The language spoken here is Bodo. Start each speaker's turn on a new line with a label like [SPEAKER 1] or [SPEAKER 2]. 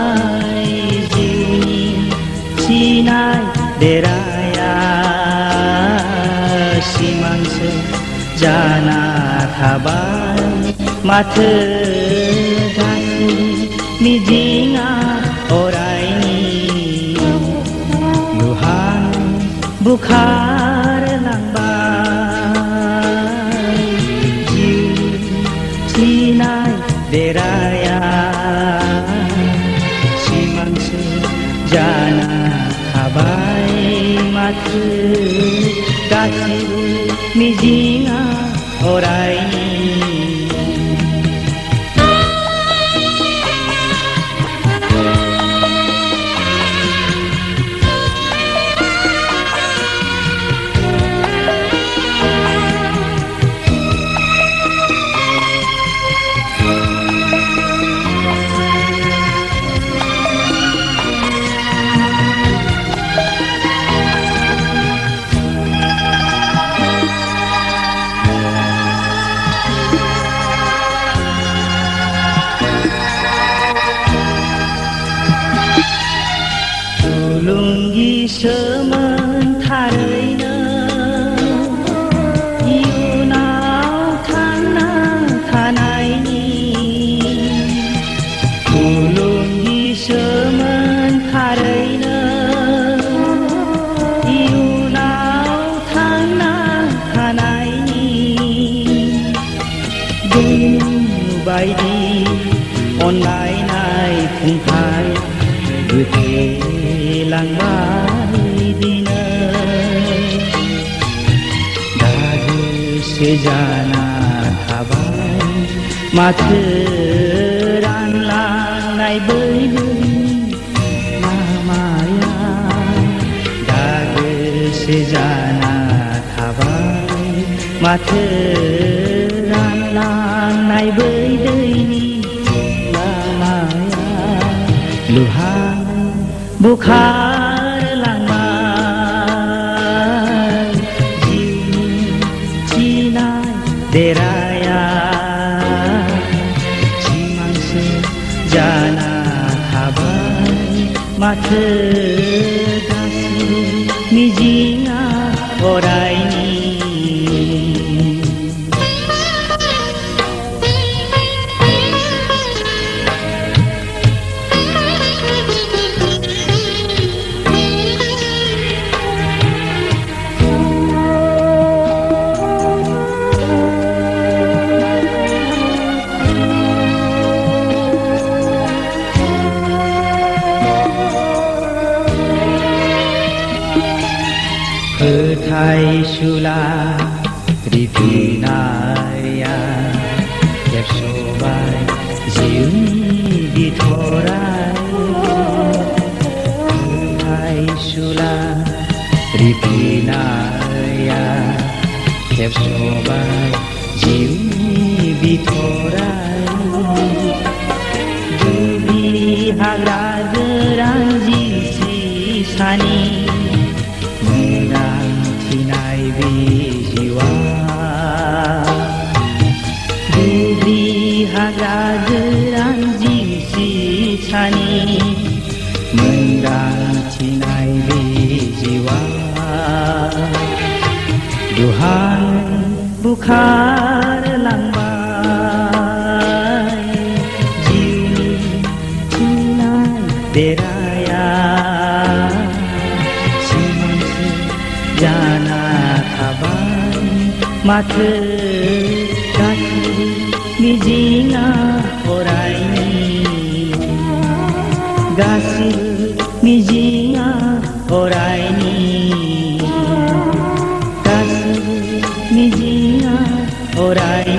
[SPEAKER 1] बुखारलांबाय जिउनि सिनाय देराया सिमांसो जाना थाबाय माथो गासिबो मिजिंआ अरायनि लुहां बुखारलांबाय जिउ थिनाय देराया सिमांसो जाना थाबाय माथो गासिबो मिजिंआ अरायनि थुलुंगिसोमोन थारैनो इयुनाव थांना थानायनि थुलुंगिसोमोन थारैनो इयुनाव थांना थानायनि बायदि अनलायनाय खुंथाय गोथेलांबाय दिनै दा गोसो जाना थाबाय माथो रानलांनाय बै लामाया दा गोसो जाना थाबाय माथो रानलांनाय बै दैनि लामाया लुहां बुखारलांबाय जिउनि थिनाय देराया सिमांसो जाना थाबाय माथो गासिबो मिजिंआ अरायनि फोथायसुला रिफिनाया खेबस'बाय जिउनि बिथराय फोथायसुला रिफिनाया खेबस'बाय जिउनि बिथराय दुब्लि हाग्रा गोरान जिंसि सानि मोदांथिनाय बे जिउआ दुब्लि हाग्रा गोरान जिंसि सानि मोदांथिनाय बे जिउआ दुहां बुखारलांबाय जिउनि थिनाय देराया जाना थाबाय माथो गासिबो मिजिंआ अरायनि गासिबो मिजिंआ अरायनि गासिबो मिजिंआ अरायनि